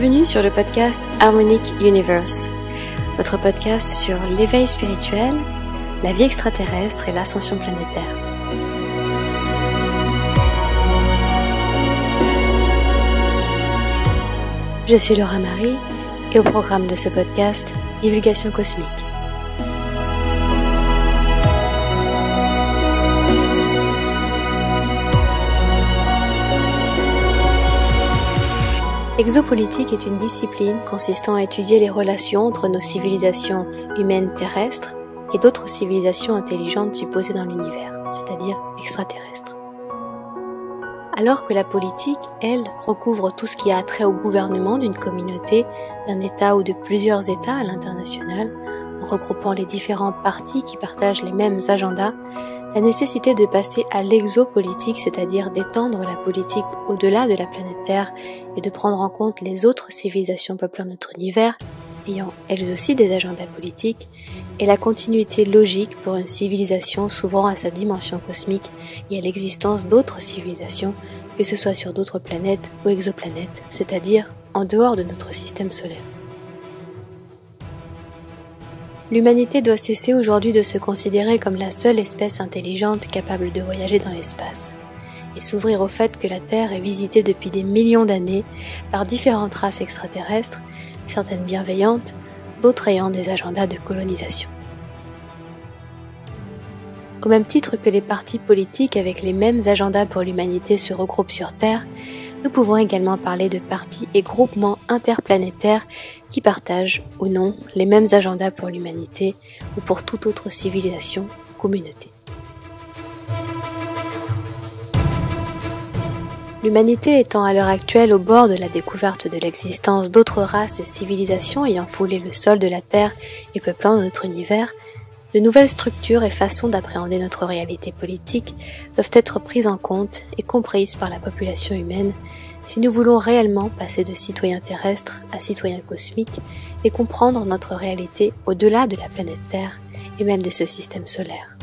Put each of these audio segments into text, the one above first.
Bienvenue sur le podcast Harmonic Universe, votre podcast sur l'éveil spirituel, la vie extraterrestre et l'ascension planétaire. Je suis Laura Marie et au programme de ce podcast, divulgation cosmique. Exopolitique est une discipline consistant à étudier les relations entre nos civilisations humaines terrestres et d'autres civilisations intelligentes supposées dans l'univers, c'est-à-dire extraterrestres. Alors que la politique, elle, recouvre tout ce qui a trait au gouvernement d'une communauté, d'un État ou de plusieurs États à l'international, en regroupant les différents partis qui partagent les mêmes agendas, la nécessité de passer à l'exopolitique, c'est-à-dire d'étendre la politique au-delà de la planète Terre et de prendre en compte les autres civilisations peuplant notre univers, ayant elles aussi des agendas politiques, est la continuité logique pour une civilisation s'ouvrant à sa dimension cosmique et à l'existence d'autres civilisations, que ce soit sur d'autres planètes ou exoplanètes, c'est-à-dire en dehors de notre système solaire. L'humanité doit cesser aujourd'hui de se considérer comme la seule espèce intelligente capable de voyager dans l'espace et s'ouvrir au fait que la Terre est visitée depuis des millions d'années par différentes races extraterrestres, certaines bienveillantes, d'autres ayant des agendas de colonisation. Au même titre que les partis politiques avec les mêmes agendas pour l'humanité se regroupent sur Terre, nous pouvons également parler de partis et groupements interplanétaires qui partagent ou non les mêmes agendas pour l'humanité ou pour toute autre civilisation ou communauté. L'humanité étant à l'heure actuelle au bord de la découverte de l'existence d'autres races et civilisations ayant foulé le sol de la Terre et peuplant notre univers, de nouvelles structures et façons d'appréhender notre réalité politique doivent être prises en compte et comprises par la population humaine si nous voulons réellement passer de citoyens terrestres à citoyens cosmiques et comprendre notre réalité au-delà de la planète Terre et même de ce système solaire.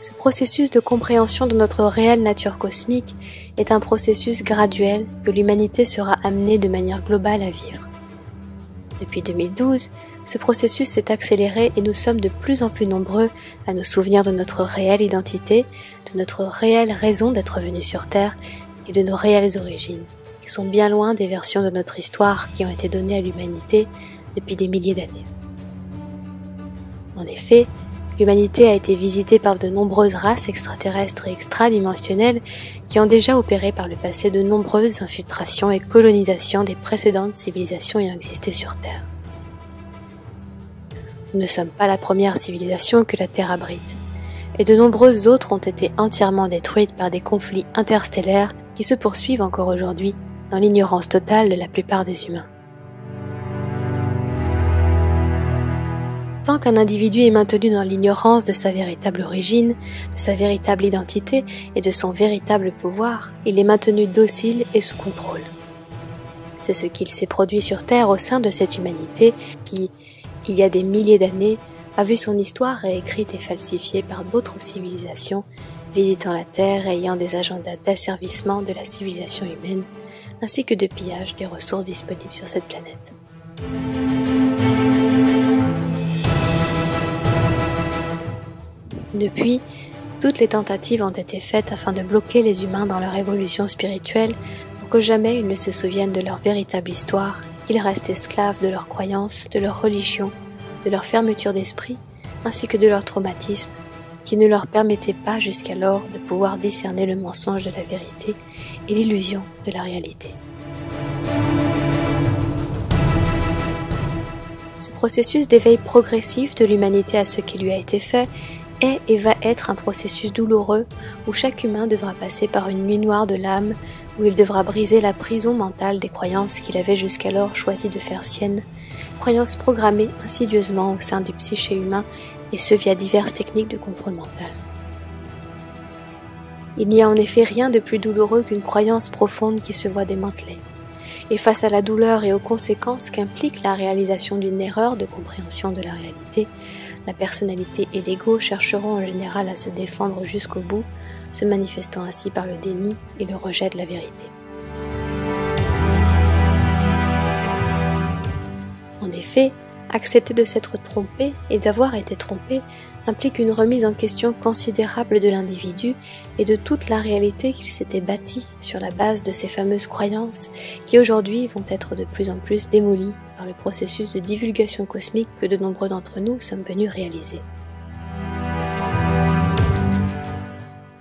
Ce processus de compréhension de notre réelle nature cosmique est un processus graduel que l'humanité sera amenée de manière globale à vivre. Depuis 2012, ce processus s'est accéléré et nous sommes de plus en plus nombreux à nous souvenir de notre réelle identité, de notre réelle raison d'être venus sur Terre et de nos réelles origines, qui sont bien loin des versions de notre histoire qui ont été données à l'humanité depuis des milliers d'années. En effet, l'humanité a été visitée par de nombreuses races extraterrestres et extradimensionnelles qui ont déjà opéré par le passé de nombreuses infiltrations et colonisations des précédentes civilisations ayant existé sur Terre. Nous ne sommes pas la première civilisation que la Terre abrite, et de nombreuses autres ont été entièrement détruites par des conflits interstellaires qui se poursuivent encore aujourd'hui dans l'ignorance totale de la plupart des humains. Tant qu'un individu est maintenu dans l'ignorance de sa véritable origine, de sa véritable identité et de son véritable pouvoir, il est maintenu docile et sous contrôle. C'est ce qu'il s'est produit sur Terre au sein de cette humanité qui, il y a des milliers d'années, a vu son histoire réécrite et falsifiée par d'autres civilisations, visitant la Terre et ayant des agendas d'asservissement de la civilisation humaine, ainsi que de pillage des ressources disponibles sur cette planète. Depuis, toutes les tentatives ont été faites afin de bloquer les humains dans leur évolution spirituelle pour que jamais ils ne se souviennent de leur véritable histoire, qu'ils restent esclaves de leurs croyances, de leur religion, de leur fermeture d'esprit, ainsi que de leur traumatisme, qui ne leur permettait pas jusqu'alors de pouvoir discerner le mensonge de la vérité et l'illusion de la réalité. Ce processus d'éveil progressif de l'humanité à ce qui lui a été fait est et va être un processus douloureux où chaque humain devra passer par une nuit noire de l'âme, où il devra briser la prison mentale des croyances qu'il avait jusqu'alors choisi de faire siennes, croyances programmées insidieusement au sein du psyché humain et ce via diverses techniques de contrôle mental. Il n'y a en effet rien de plus douloureux qu'une croyance profonde qui se voit démantelée. Et face à la douleur et aux conséquences qu'implique la réalisation d'une erreur de compréhension de la réalité, la personnalité et l'ego chercheront en général à se défendre jusqu'au bout, se manifestant ainsi par le déni et le rejet de la vérité. En effet, accepter de s'être trompé et d'avoir été trompé implique une remise en question considérable de l'individu et de toute la réalité qu'il s'était bâtie sur la base de ces fameuses croyances qui aujourd'hui vont être de plus en plus démolies par le processus de divulgation cosmique que de nombreux d'entre nous sommes venus réaliser.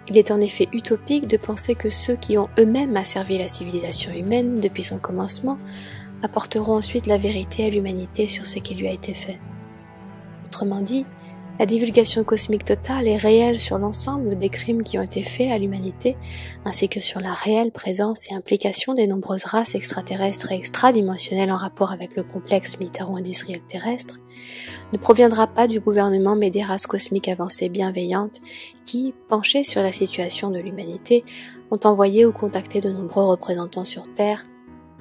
Il est en effet utopique de penser que ceux qui ont eux-mêmes asservi la civilisation humaine depuis son commencement apporteront ensuite la vérité à l'humanité sur ce qui lui a été fait. Autrement dit, la divulgation cosmique totale est réelle sur l'ensemble des crimes qui ont été faits à l'humanité, ainsi que sur la réelle présence et implication des nombreuses races extraterrestres et extradimensionnelles en rapport avec le complexe militaro-industriel terrestre, ne proviendra pas du gouvernement mais des races cosmiques avancées bienveillantes qui, penchées sur la situation de l'humanité, ont envoyé ou contacté de nombreux représentants sur Terre,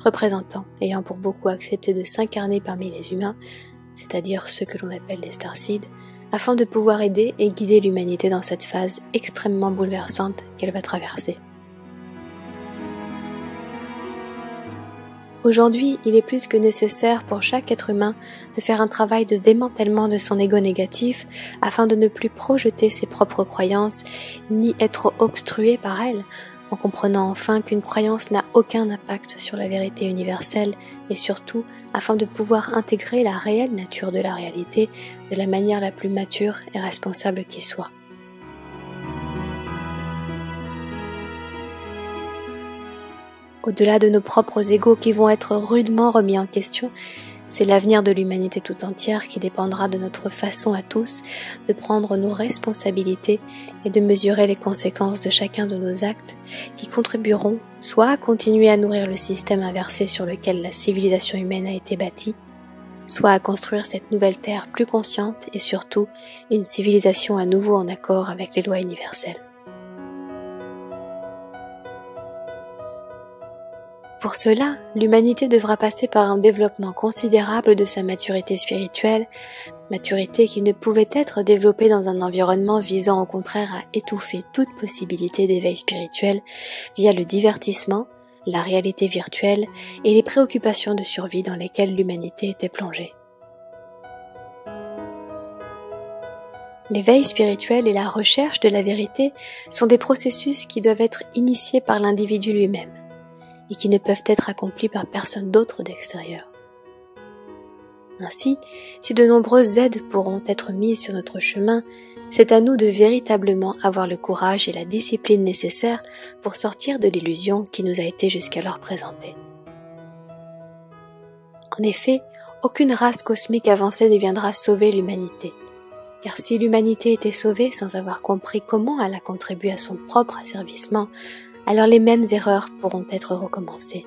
représentants ayant pour beaucoup accepté de s'incarner parmi les humains, c'est-à-dire ceux que l'on appelle les Starseeds, afin de pouvoir aider et guider l'humanité dans cette phase extrêmement bouleversante qu'elle va traverser. Aujourd'hui, il est plus que nécessaire pour chaque être humain de faire un travail de démantèlement de son ego négatif afin de ne plus projeter ses propres croyances ni être obstrué par elles, en comprenant enfin qu'une croyance n'a aucun impact sur la vérité universelle et surtout afin de pouvoir intégrer la réelle nature de la réalité de la manière la plus mature et responsable qui soit. Au-delà de nos propres égos qui vont être rudement remis en question, c'est l'avenir de l'humanité tout entière qui dépendra de notre façon à tous de prendre nos responsabilités et de mesurer les conséquences de chacun de nos actes qui contribueront soit à continuer à nourrir le système inversé sur lequel la civilisation humaine a été bâtie, soit à construire cette nouvelle terre plus consciente et surtout une civilisation à nouveau en accord avec les lois universelles. Pour cela, l'humanité devra passer par un développement considérable de sa maturité spirituelle, maturité qui ne pouvait être développée dans un environnement visant au contraire à étouffer toute possibilité d'éveil spirituel via le divertissement, la réalité virtuelle et les préoccupations de survie dans lesquelles l'humanité était plongée. L'éveil spirituel et la recherche de la vérité sont des processus qui doivent être initiés par l'individu lui-même et qui ne peuvent être accomplis par personne d'autre d'extérieur. Ainsi, si de nombreuses aides pourront être mises sur notre chemin, c'est à nous de véritablement avoir le courage et la discipline nécessaires pour sortir de l'illusion qui nous a été jusqu'alors présentée. En effet, aucune race cosmique avancée ne viendra sauver l'humanité. Car si l'humanité était sauvée sans avoir compris comment elle a contribué à son propre asservissement, alors les mêmes erreurs pourront être recommencées.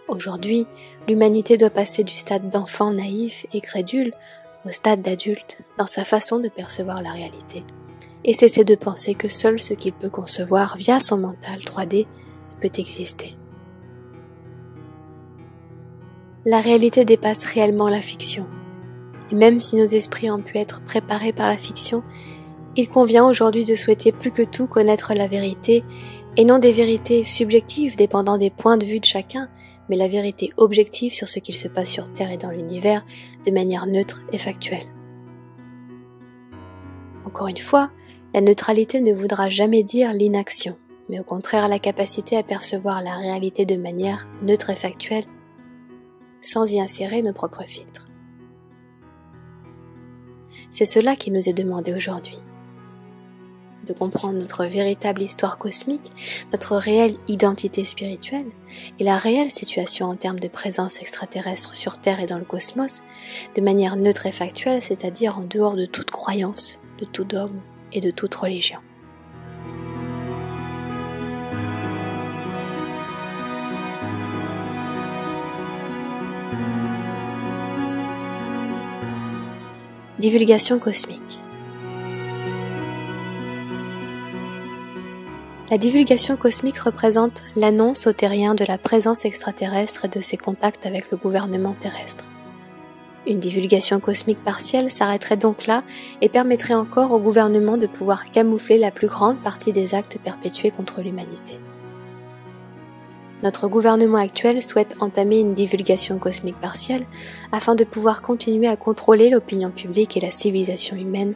Aujourd'hui, l'humanité doit passer du stade d'enfant naïf et crédule au stade d'adulte dans sa façon de percevoir la réalité, et cesser de penser que seul ce qu'il peut concevoir via son mental 3D peut exister. La réalité dépasse réellement la fiction, et même si nos esprits ont pu être préparés par la fiction, il convient aujourd'hui de souhaiter plus que tout connaître la vérité, et non des vérités subjectives dépendant des points de vue de chacun, mais la vérité objective sur ce qu'il se passe sur Terre et dans l'univers de manière neutre et factuelle. Encore une fois, la neutralité ne voudra jamais dire l'inaction, mais au contraire la capacité à percevoir la réalité de manière neutre et factuelle, sans y insérer nos propres filtres. C'est cela qui nous est demandé aujourd'hui. De comprendre notre véritable histoire cosmique, notre réelle identité spirituelle et la réelle situation en termes de présence extraterrestre sur Terre et dans le cosmos, de manière neutre et factuelle, c'est-à-dire en dehors de toute croyance, de tout dogme et de toute religion. Divulgation cosmique. La divulgation cosmique représente l'annonce aux terriens de la présence extraterrestre et de ses contacts avec le gouvernement terrestre. Une divulgation cosmique partielle s'arrêterait donc là et permettrait encore au gouvernement de pouvoir camoufler la plus grande partie des actes perpétués contre l'humanité. Notre gouvernement actuel souhaite entamer une divulgation cosmique partielle afin de pouvoir continuer à contrôler l'opinion publique et la civilisation humaine,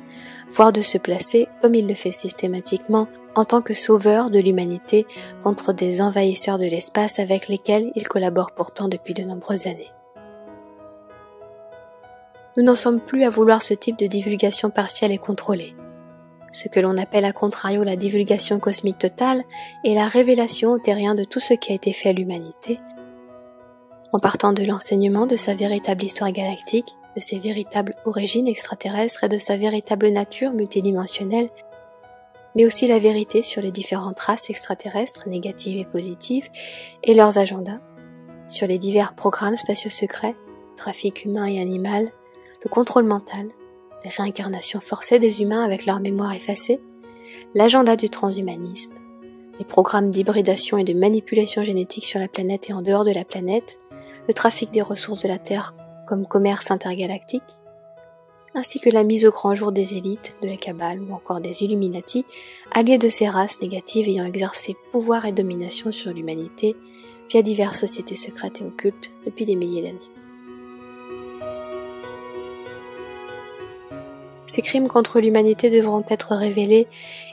voire de se placer, comme il le fait systématiquement, en tant que sauveur de l'humanité contre des envahisseurs de l'espace avec lesquels il collabore pourtant depuis de nombreuses années. Nous n'en sommes plus à vouloir ce type de divulgation partielle et contrôlée. Ce que l'on appelle à contrario la divulgation cosmique totale est la révélation au terrien de tout ce qui a été fait à l'humanité, en partant de l'enseignement de sa véritable histoire galactique, de ses véritables origines extraterrestres et de sa véritable nature multidimensionnelle, mais aussi la vérité sur les différentes races extraterrestres, négatives et positives, et leurs agendas, sur les divers programmes spatiaux secrets, trafic humain et animal, le contrôle mental, les réincarnations forcées des humains avec leur mémoire effacée, l'agenda du transhumanisme, les programmes d'hybridation et de manipulation génétique sur la planète et en dehors de la planète, le trafic des ressources de la Terre comme commerce intergalactique, ainsi que la mise au grand jour des élites, de la Kabbale ou encore des Illuminati, alliés de ces races négatives ayant exercé pouvoir et domination sur l'humanité via diverses sociétés secrètes et occultes depuis des milliers d'années. Ces crimes contre l'humanité devront être révélés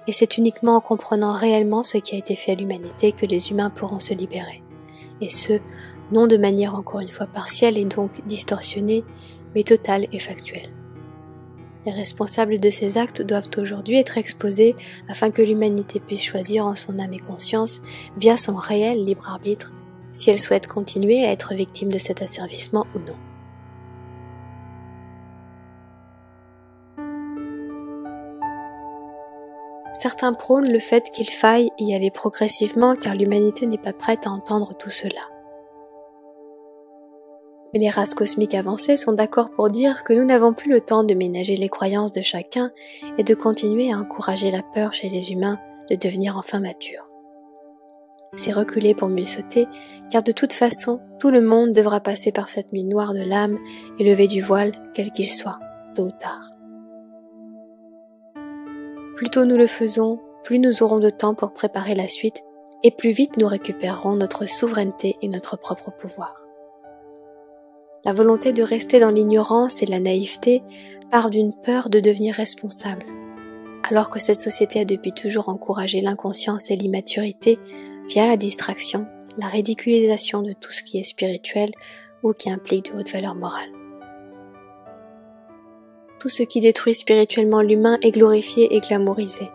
et c'est uniquement en comprenant réellement ce qui a été fait à l'humanité que les humains pourront se libérer. Et ce, non de manière encore une fois partielle et donc distorsionnée, mais totale et factuelle. Les responsables de ces actes doivent aujourd'hui être exposés afin que l'humanité puisse choisir en son âme et conscience, via son réel libre arbitre, si elle souhaite continuer à être victime de cet asservissement ou non. Certains prônent le fait qu'il faille y aller progressivement car l'humanité n'est pas prête à entendre tout cela. Mais les races cosmiques avancées sont d'accord pour dire que nous n'avons plus le temps de ménager les croyances de chacun et de continuer à encourager la peur chez les humains de devenir enfin matures. C'est reculer pour mieux sauter, car de toute façon, tout le monde devra passer par cette nuit noire de l'âme et lever du voile, quel qu'il soit, tôt ou tard. Plus tôt nous le faisons, plus nous aurons de temps pour préparer la suite et plus vite nous récupérerons notre souveraineté et notre propre pouvoir. La volonté de rester dans l'ignorance et la naïveté part d'une peur de devenir responsable, alors que cette société a depuis toujours encouragé l'inconscience et l'immaturité via la distraction, la ridiculisation de tout ce qui est spirituel ou qui implique de hautes valeurs morales. Tout ce qui détruit spirituellement l'humain est glorifié et glamourisé.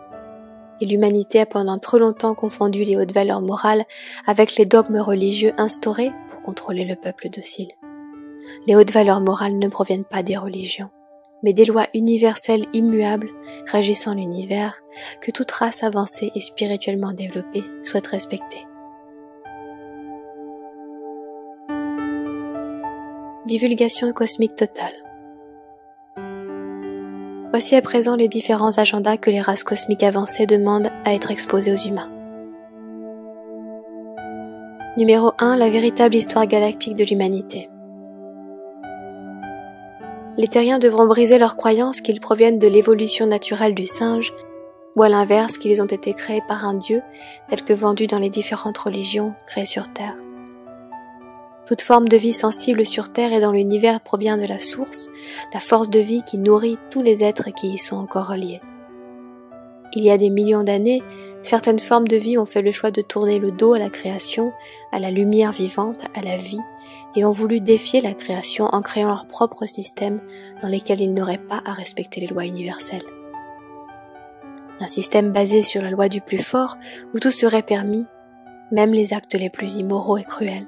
Et l'humanité a pendant trop longtemps confondu les hautes valeurs morales avec les dogmes religieux instaurés pour contrôler le peuple docile. Les hautes valeurs morales ne proviennent pas des religions, mais des lois universelles immuables régissant l'univers que toute race avancée et spirituellement développée souhaite respecter. Divulgation cosmique totale. Voici à présent les différents agendas que les races cosmiques avancées demandent à être exposés aux humains. Numéro 1. La véritable histoire galactique de l'humanité. Les terriens devront briser leurs croyances qu'ils proviennent de l'évolution naturelle du singe, ou à l'inverse qu'ils ont été créés par un dieu, tel que vendu dans les différentes religions créées sur Terre. Toute forme de vie sensible sur Terre et dans l'univers provient de la source, la force de vie qui nourrit tous les êtres qui y sont encore reliés. Il y a des millions d'années, certaines formes de vie ont fait le choix de tourner le dos à la création, à la lumière vivante, à la vie, et ont voulu défier la création en créant leur propre système dans lesquels ils n'auraient pas à respecter les lois universelles. Un système basé sur la loi du plus fort, où tout serait permis, même les actes les plus immoraux et cruels.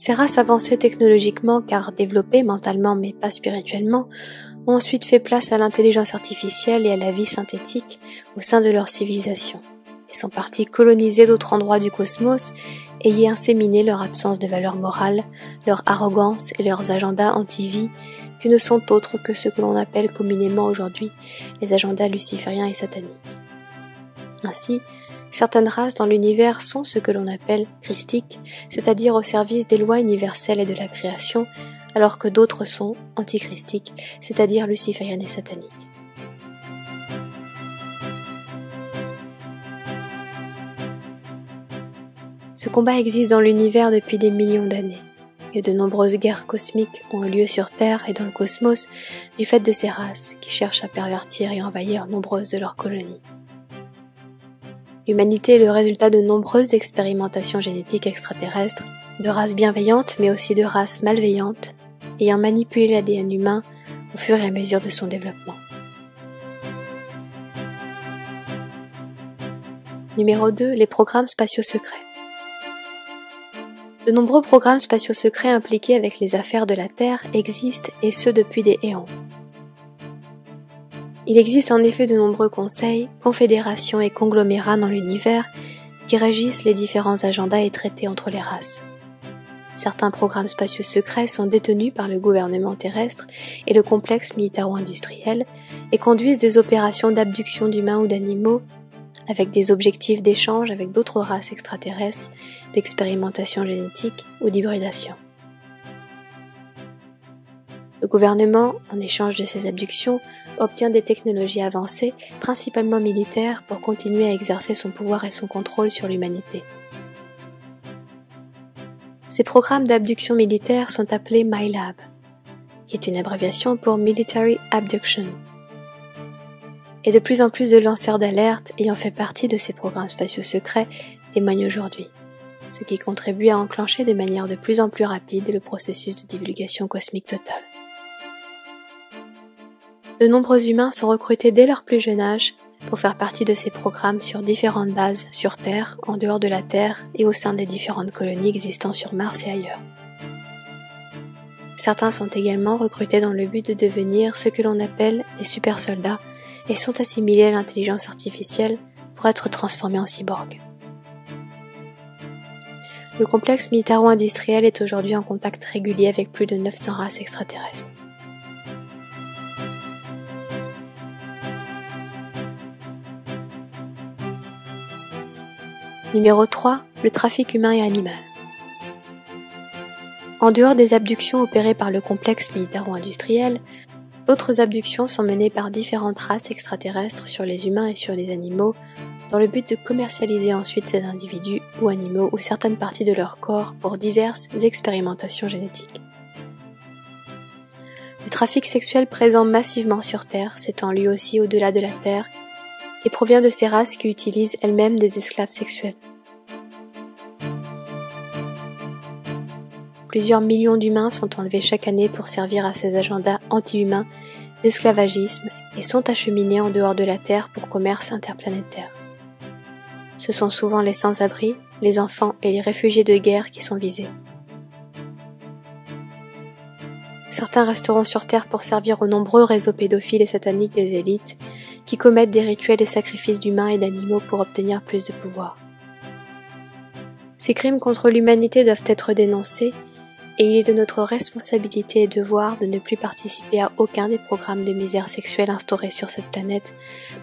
Ces races avancées technologiquement car développées mentalement mais pas spirituellement ont ensuite fait place à l'intelligence artificielle et à la vie synthétique au sein de leur civilisation et sont partis coloniser d'autres endroits du cosmos et y inséminer leur absence de valeur morale, leur arrogance et leurs agendas anti-vie qui ne sont autres que ce que l'on appelle communément aujourd'hui les agendas lucifériens et sataniques. Ainsi, certaines races dans l'univers sont ce que l'on appelle christiques, c'est-à-dire au service des lois universelles et de la création, alors que d'autres sont antichristiques, c'est-à-dire lucifériennes et sataniques. Ce combat existe dans l'univers depuis des millions d'années, et de nombreuses guerres cosmiques ont eu lieu sur Terre et dans le cosmos du fait de ces races qui cherchent à pervertir et envahir nombreuses de leurs colonies. L'humanité est le résultat de nombreuses expérimentations génétiques extraterrestres, de races bienveillantes mais aussi de races malveillantes, ayant manipulé l'ADN humain au fur et à mesure de son développement. Numéro 2. Les programmes spatiaux secrets. De nombreux programmes spatiaux secrets impliqués avec les affaires de la Terre existent, et ce depuis des éons. Il existe en effet de nombreux conseils, confédérations et conglomérats dans l'univers qui régissent les différents agendas et traités entre les races. Certains programmes spatiaux secrets sont détenus par le gouvernement terrestre et le complexe militaro-industriel et conduisent des opérations d'abduction d'humains ou d'animaux avec des objectifs d'échange avec d'autres races extraterrestres, d'expérimentation génétique ou d'hybridation. Le gouvernement, en échange de ces abductions, obtient des technologies avancées, principalement militaires, pour continuer à exercer son pouvoir et son contrôle sur l'humanité. Ces programmes d'abduction militaire sont appelés MILAB, qui est une abréviation pour Military Abduction. Et de plus en plus de lanceurs d'alerte ayant fait partie de ces programmes spatiaux secrets témoignent aujourd'hui, ce qui contribue à enclencher de manière de plus en plus rapide le processus de divulgation cosmique totale. De nombreux humains sont recrutés dès leur plus jeune âge pour faire partie de ces programmes sur différentes bases sur Terre, en dehors de la Terre et au sein des différentes colonies existant sur Mars et ailleurs. Certains sont également recrutés dans le but de devenir ce que l'on appelle des super soldats et sont assimilés à l'intelligence artificielle pour être transformés en cyborgs. Le complexe militaro-industriel est aujourd'hui en contact régulier avec plus de 900 races extraterrestres. Numéro 3. Le trafic humain et animal. En dehors des abductions opérées par le complexe militaro-industriel, d'autres abductions sont menées par différentes races extraterrestres sur les humains et sur les animaux, dans le but de commercialiser ensuite ces individus ou animaux ou certaines parties de leur corps pour diverses expérimentations génétiques. Le trafic sexuel présent massivement sur Terre s'étend lui aussi au-delà de la Terre et provient de ces races qui utilisent elles-mêmes des esclaves sexuels. Plusieurs millions d'humains sont enlevés chaque année pour servir à ces agendas anti-humains d'esclavagisme et sont acheminés en dehors de la Terre pour commerce interplanétaire. Ce sont souvent les sans-abri, les enfants et les réfugiés de guerre qui sont visés. Certains resteront sur Terre pour servir aux nombreux réseaux pédophiles et sataniques des élites qui commettent des rituels et sacrifices d'humains et d'animaux pour obtenir plus de pouvoir. Ces crimes contre l'humanité doivent être dénoncés et il est de notre responsabilité et devoir de ne plus participer à aucun des programmes de misère sexuelle instaurés sur cette planète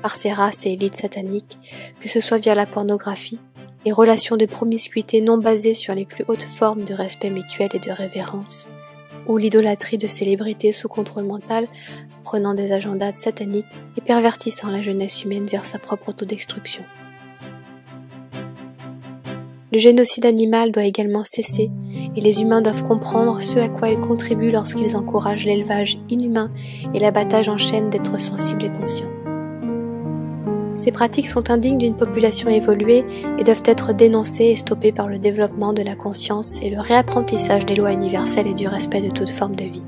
par ces races et élites sataniques, que ce soit via la pornographie, les relations de promiscuité non basées sur les plus hautes formes de respect mutuel et de révérence, ou l'idolâtrie de célébrités sous contrôle mental prenant des agendas sataniques et pervertissant la jeunesse humaine vers sa propre autodestruction. Le génocide animal doit également cesser et les humains doivent comprendre ce à quoi ils contribuent lorsqu'ils encouragent l'élevage inhumain et l'abattage en chaîne d'êtres sensibles et conscients. Ces pratiques sont indignes d'une population évoluée et doivent être dénoncées et stoppées par le développement de la conscience et le réapprentissage des lois universelles et du respect de toute forme de vie.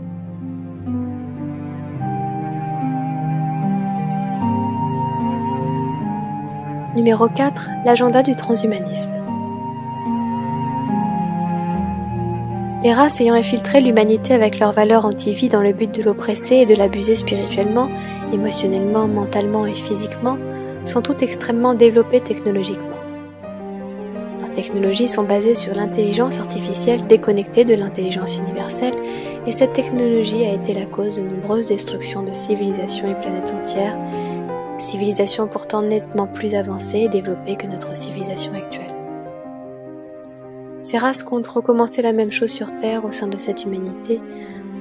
Numéro 4. L'agenda du transhumanisme. Les races ayant infiltré l'humanité avec leurs valeurs anti-vie dans le but de l'oppresser et de l'abuser spirituellement, émotionnellement, mentalement et physiquement sont toutes extrêmement développées technologiquement. Leurs technologies sont basées sur l'intelligence artificielle déconnectée de l'intelligence universelle et cette technologie a été la cause de nombreuses destructions de civilisations et planètes entières civilisation pourtant nettement plus avancée et développée que notre civilisation actuelle. Ces races comptent recommencer la même chose sur Terre au sein de cette humanité,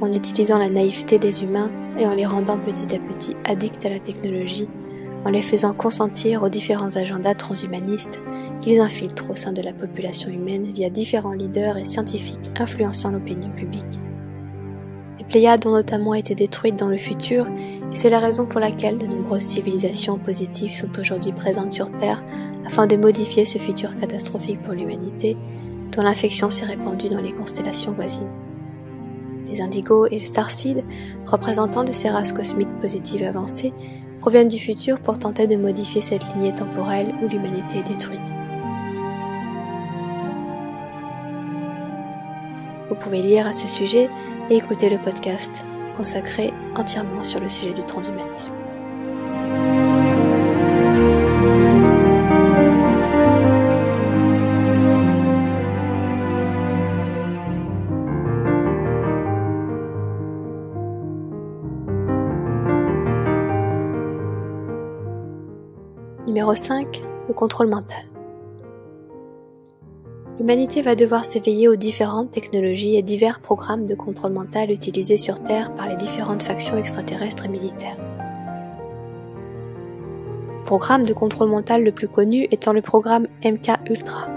en utilisant la naïveté des humains et en les rendant petit à petit addicts à la technologie, en les faisant consentir aux différents agendas transhumanistes qu'ils infiltrent au sein de la population humaine via différents leaders et scientifiques influençant l'opinion publique. Les Pléiades ont notamment été détruites dans le futur, et c'est la raison pour laquelle de nombreuses civilisations positives sont aujourd'hui présentes sur Terre afin de modifier ce futur catastrophique pour l'humanité, dont l'infection s'est répandue dans les constellations voisines. Les indigos et les starseeds, représentants de ces races cosmiques positives avancées, proviennent du futur pour tenter de modifier cette lignée temporelle où l'humanité est détruite. Vous pouvez lire à ce sujet et écouter le podcast consacré entièrement sur le sujet du transhumanisme. Numéro 5. Le contrôle mental. L'humanité va devoir s'éveiller aux différentes technologies et divers programmes de contrôle mental utilisés sur Terre par les différentes factions extraterrestres et militaires. Le programme de contrôle mental le plus connu étant le programme MK-Ultra,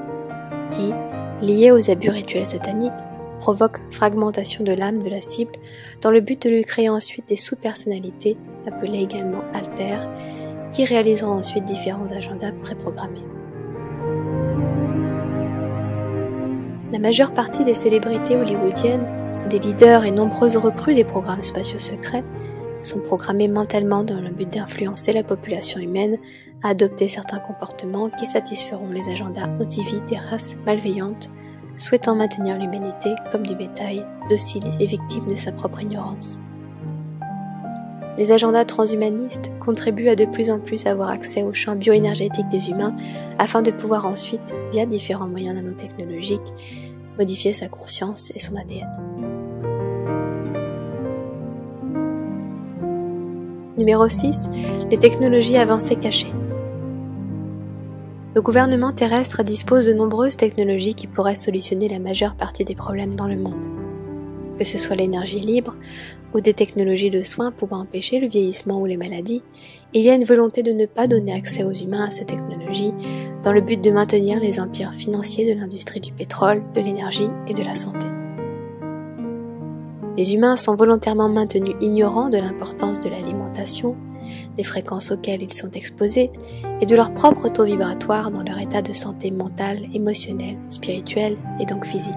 qui, lié aux abus rituels sataniques, provoque fragmentation de l'âme de la cible dans le but de lui créer ensuite des sous-personnalités, appelées également altères, qui réaliseront ensuite différents agendas préprogrammés. La majeure partie des célébrités hollywoodiennes, des leaders et nombreuses recrues des programmes spatiaux secrets sont programmés mentalement dans le but d'influencer la population humaine à adopter certains comportements qui satisferont les agendas anti-vie des races malveillantes, souhaitant maintenir l'humanité comme du bétail, docile et victime de sa propre ignorance. Les agendas transhumanistes contribuent à de plus en plus avoir accès au champ bioénergétique des humains afin de pouvoir ensuite, via différents moyens nanotechnologiques, modifier sa conscience et son ADN. Numéro 6. Les technologies avancées cachées. Le gouvernement terrestre dispose de nombreuses technologies qui pourraient solutionner la majeure partie des problèmes dans le monde. Que ce soit l'énergie libre ou des technologies de soins pouvant empêcher le vieillissement ou les maladies, il y a une volonté de ne pas donner accès aux humains à ces technologies dans le but de maintenir les empires financiers de l'industrie du pétrole, de l'énergie et de la santé. Les humains sont volontairement maintenus ignorants de l'importance de l'alimentation, des fréquences auxquelles ils sont exposés et de leur propre taux vibratoire dans leur état de santé mentale, émotionnelle, spirituelle et donc physique.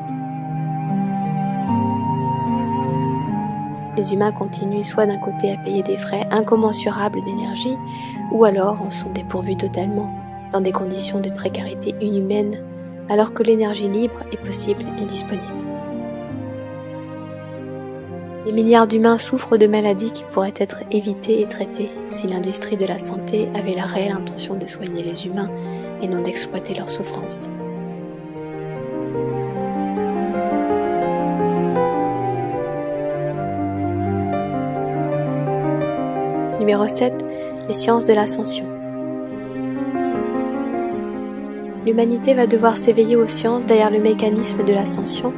Les humains continuent soit d'un côté à payer des frais incommensurables d'énergie, ou alors en sont dépourvus totalement, dans des conditions de précarité inhumaine, alors que l'énergie libre est possible et disponible. Des milliards d'humains souffrent de maladies qui pourraient être évitées et traitées si l'industrie de la santé avait la réelle intention de soigner les humains et non d'exploiter leurs souffrances. Numéro 7. Les sciences de l'ascension. L'humanité va devoir s'éveiller aux sciences derrière le mécanisme de l'ascension,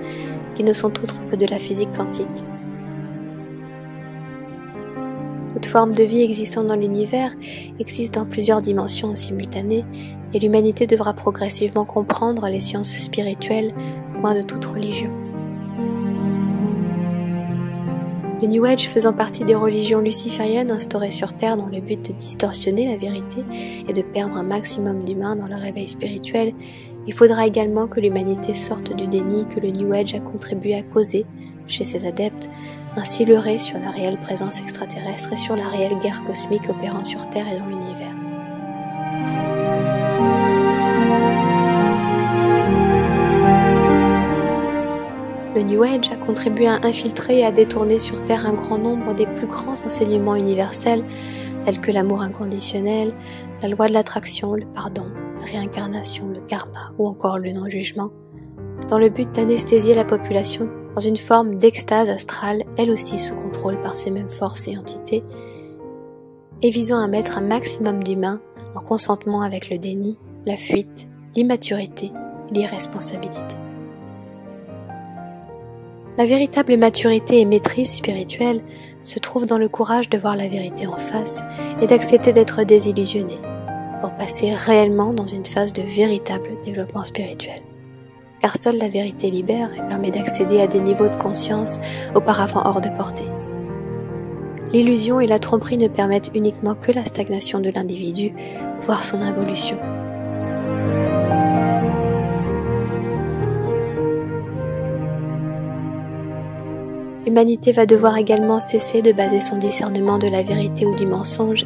qui ne sont autres que de la physique quantique. Toute forme de vie existant dans l'univers existe dans plusieurs dimensions en simultané, et l'humanité devra progressivement comprendre les sciences spirituelles, loin de toute religion. Le New Age faisant partie des religions lucifériennes instaurées sur Terre dans le but de distorsionner la vérité et de perdre un maximum d'humains dans le réveil spirituel, il faudra également que l'humanité sorte du déni que le New Age a contribué à causer chez ses adeptes, ainsi leurré sur la réelle présence extraterrestre et sur la réelle guerre cosmique opérant sur Terre et dans l'univers. Le New Age a contribué à infiltrer et à détourner sur Terre un grand nombre des plus grands enseignements universels, tels que l'amour inconditionnel, la loi de l'attraction, le pardon, la réincarnation, le karma ou encore le non-jugement, dans le but d'anesthésier la population dans une forme d'extase astrale, elle aussi sous contrôle par ces mêmes forces et entités, et visant à mettre un maximum d'humains en consentement avec le déni, la fuite, l'immaturité et l'irresponsabilité. La véritable maturité et maîtrise spirituelle se trouve dans le courage de voir la vérité en face et d'accepter d'être désillusionné pour passer réellement dans une phase de véritable développement spirituel. Car seule la vérité libère et permet d'accéder à des niveaux de conscience auparavant hors de portée. L'illusion et la tromperie ne permettent uniquement que la stagnation de l'individu, voire son involution. L'humanité va devoir également cesser de baser son discernement de la vérité ou du mensonge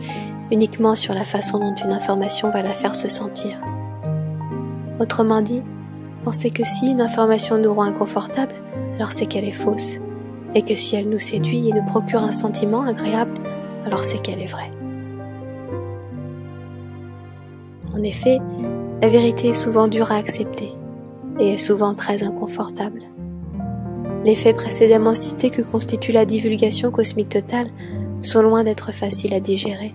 uniquement sur la façon dont une information va la faire se sentir. Autrement dit, penser que si une information nous rend inconfortable, alors c'est qu'elle est fausse, et que si elle nous séduit et nous procure un sentiment agréable, alors c'est qu'elle est vraie. En effet, la vérité est souvent dure à accepter, et est souvent très inconfortable. Les faits précédemment cités que constitue la divulgation cosmique totale sont loin d'être faciles à digérer.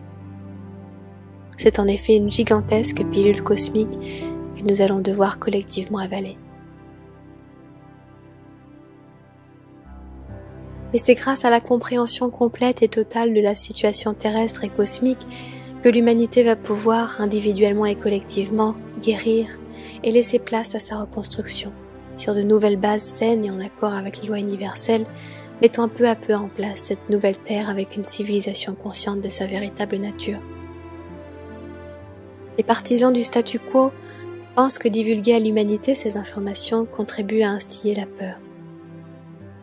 C'est en effet une gigantesque pilule cosmique que nous allons devoir collectivement avaler. Mais c'est grâce à la compréhension complète et totale de la situation terrestre et cosmique que l'humanité va pouvoir, individuellement et collectivement, guérir et laisser place à sa reconstruction, sur de nouvelles bases saines et en accord avec les lois universelles, mettant peu à peu en place cette nouvelle terre avec une civilisation consciente de sa véritable nature. Les partisans du statu quo pensent que divulguer à l'humanité ces informations contribue à instiller la peur.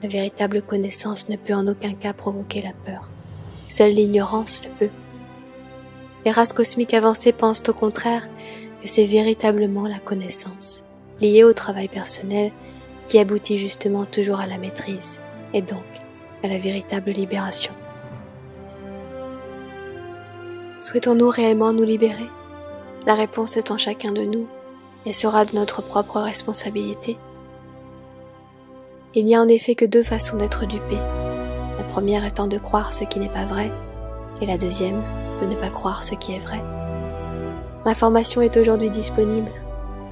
La véritable connaissance ne peut en aucun cas provoquer la peur. Seule l'ignorance le peut. Les races cosmiques avancées pensent au contraire que c'est véritablement la connaissance, liée au travail personnel, qui aboutit justement toujours à la maîtrise, et donc à la véritable libération. Souhaitons-nous réellement nous libérer ? La réponse est en chacun de nous, et sera de notre propre responsabilité. Il n'y a en effet que deux façons d'être dupé. La première étant de croire ce qui n'est pas vrai, et la deuxième, de ne pas croire ce qui est vrai. L'information est aujourd'hui disponible.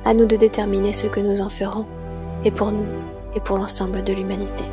À nous de déterminer ce que nous en ferons, et pour nous, et pour l'ensemble de l'humanité.